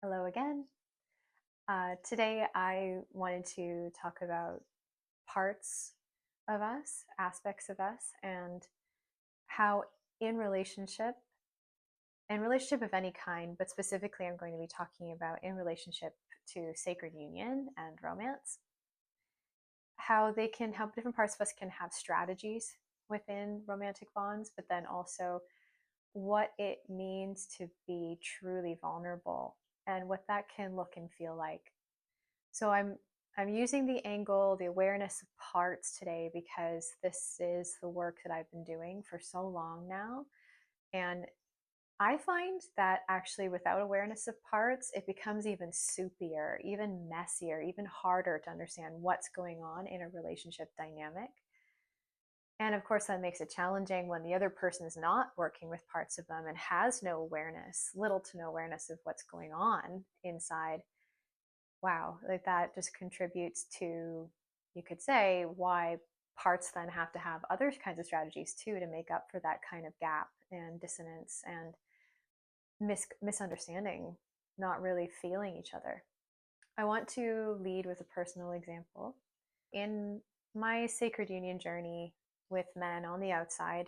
Hello again. Today I wanted to talk about parts of us, aspects of us, and how in relationship of any kind, but specifically I'm going to be talking about in relationship to sacred union and romance, how they can, how different parts of us can have strategies within romantic bonds, but then also what it means to be truly vulnerable and what that can look and feel like. So I'm using the angle, the awareness of parts today because this is the work that I've been doing for so long now. And I find that actually without awareness of parts, it becomes even soupier, even messier, even harder to understand what's going on in a relationship dynamic. And of course, that makes it challenging when the other person is not working with parts of them and has no awareness, little to no awareness of what's going on inside. Wow, like that just contributes to, you could say, why parts then have to have other kinds of strategies too to make up for that kind of gap and dissonance and misunderstanding, not really feeling each other. I want to lead with a personal example. In my sacred union journey with men on the outside,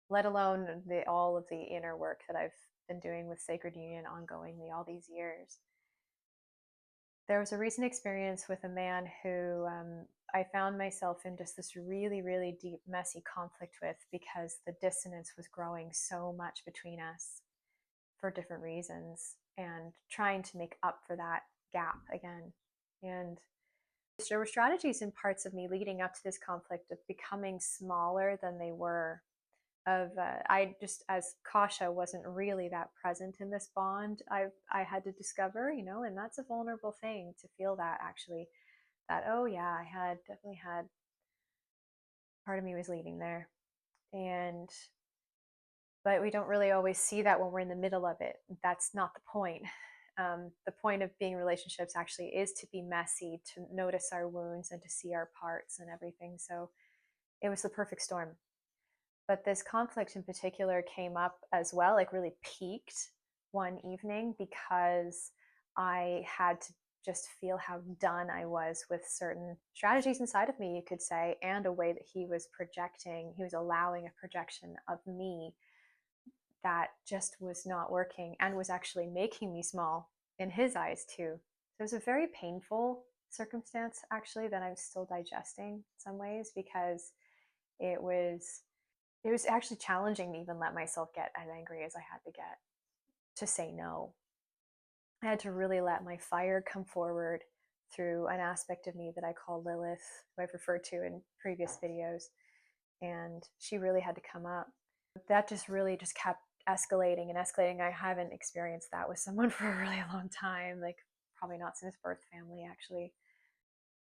let alone all of the inner work that I've been doing with sacred union ongoingly all these years, there was a recent experience with a man who I found myself in just this really, really deep, messy conflict with because the dissonance was growing so much between us for different reasons and trying to make up for that gap again. And there were strategies in parts of me leading up to this conflict of becoming smaller than they were, of I just, as Kasha wasn't really that present in this bond, I had to discover, and that's a vulnerable thing to feel that actually, that oh yeah, I had definitely had part of me was leading there, and but we don't really always see that when we're in the middle of it. That's not the point. The point of being in relationships actually is to be messy, to notice our wounds and to see our parts and everything. So it was the perfect storm. But this conflict in particular came up as well, like really peaked one evening because I had to just feel how done I was with certain strategies inside of me, you could say, and a way that he was projecting. He was allowing a projection of me that just was not working and was actually making me small in his eyes too. So it was a very painful circumstance actually that I'm still digesting in some ways, because it was it was actually challenging to even let myself get as angry as I had to get, to say no. I had to really let my fire come forward through an aspect of me that I call Lilith, who I've referred to in previous videos. And she really had to come up. That just really just kept escalating and escalating. I haven't experienced that with someone for a really long time, like probably not since birth family, actually.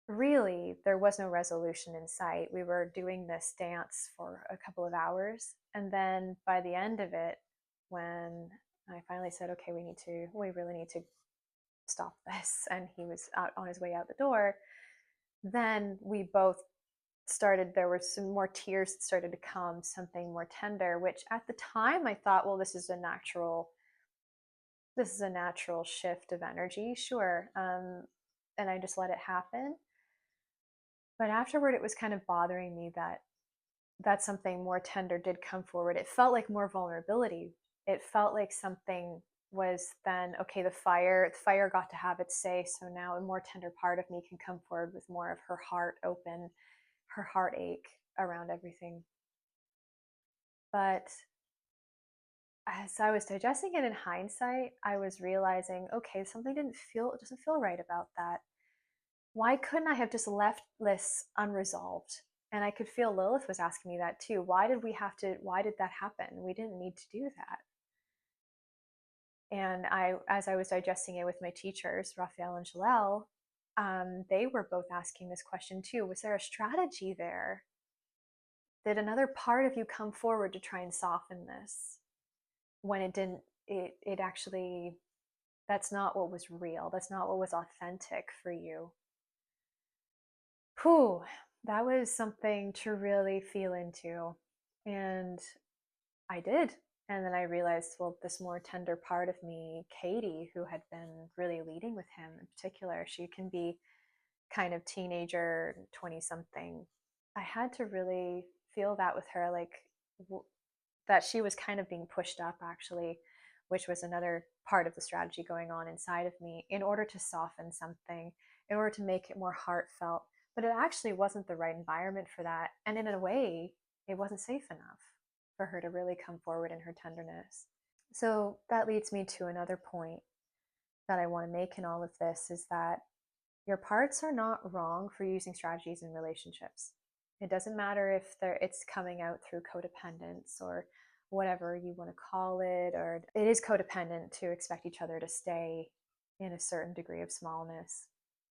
Really, there was no resolution in sight. We were doing this dance for a couple of hours. And then by the end of it, when I finally said, okay, we really need to stop this, and he was out on his way out the door, then we both started, there were some more tears that started to come, something more tender, which at the time I thought, well, this is a natural shift of energy, sure. And I just let it happen. But afterward, it was kind of bothering me that something more tender did come forward. It felt like more vulnerability. It felt like something was then, okay, the fire got to have its say. So now a more tender part of me can come forward with more of her heart open, her heartache around everything. But as I was digesting it in hindsight, I was realizing, okay, something it doesn't feel right about that. Why couldn't I have just left this unresolved? And I could feel Lilith was asking me that too. Why did that happen? We didn't need to do that. And as I was digesting it with my teachers, Raphael and Jalel, they were both asking this question too. Was there a strategy there? Did another part of you come forward to try and soften this when it didn't? It actually, that's not what was real. That's not what was authentic for you. Whew, that was something to really feel into. And I did. And then I realized, well, this more tender part of me, Katie, who had been really leading with him in particular, she can be kind of teenager, 20 something. I had to really feel that with her, like that she was kind of being pushed up, actually, which was another part of the strategy going on inside of me in order to soften something, in order to make it more heartfelt. But it actually wasn't the right environment for that. And in a way, it wasn't safe enough for her to really come forward in her tenderness. So that leads me to another point that I want to make in all of this is that your parts are not wrong for using strategies in relationships. It doesn't matter if it's coming out through codependence or whatever you want to call it, or it is codependent to expect each other to stay in a certain degree of smallness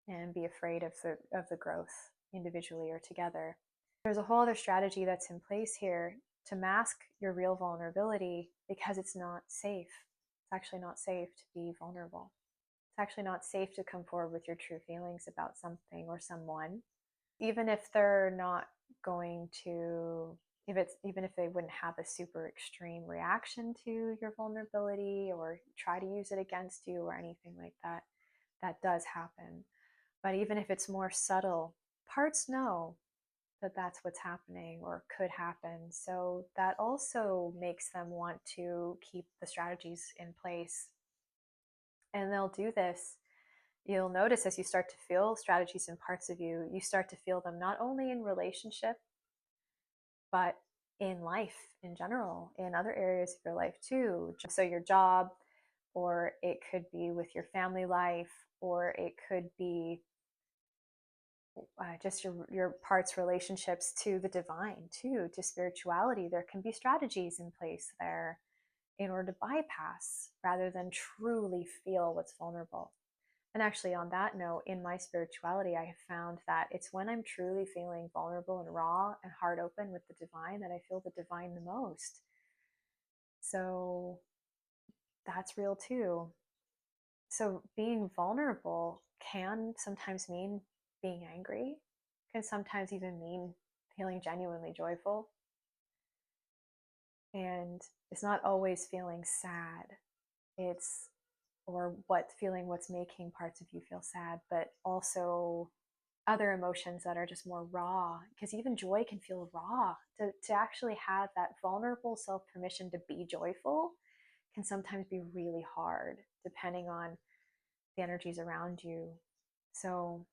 and be afraid of the growth individually or together. There's a whole other strategy that's in place here to mask your real vulnerability because it's not safe. It's actually not safe to be vulnerable. It's actually not safe to come forward with your true feelings about something or someone, even if they're not going to, even if they wouldn't have a super extreme reaction to your vulnerability or try to use it against you or anything like that. That does happen. But even if it's more subtle, parts know that that's what's happening or could happen. So that also makes them want to keep the strategies in place. And they'll do this. You'll notice as you start to feel strategies in parts of you, you start to feel them not only in relationship, but in life in general, in other areas of your life too. So your job, or it could be with your family life, or it could be just your parts relationships to the divine too, to spirituality. There can be strategies in place there in order to bypass rather than truly feel what's vulnerable. And actually, on that note, in my spirituality, I have found that it's when I'm truly feeling vulnerable and raw and heart open with the divine that I feel the divine the most. So that's real too. So being vulnerable can sometimes mean being angry, can sometimes even mean feeling genuinely joyful. And it's not always feeling sad. It's or what's making parts of you feel sad, but also other emotions that are just more raw, because even joy can feel raw. To actually have that vulnerable self permission to be joyful can sometimes be really hard depending on the energies around you. So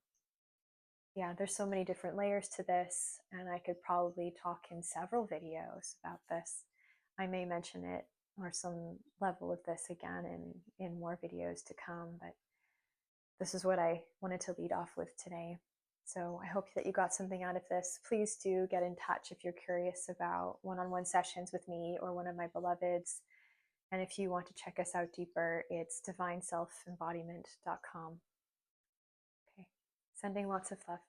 yeah, there's so many different layers to this, and I could probably talk in several videos about this. I may mention it or some level of this again in more videos to come, but this is what I wanted to lead off with today. So I hope that you got something out of this. Please do get in touch if you're curious about one-on-one sessions with me or one of my beloveds. And if you want to check us out deeper, it's divineselfembodiment.com. Okay, sending lots of love.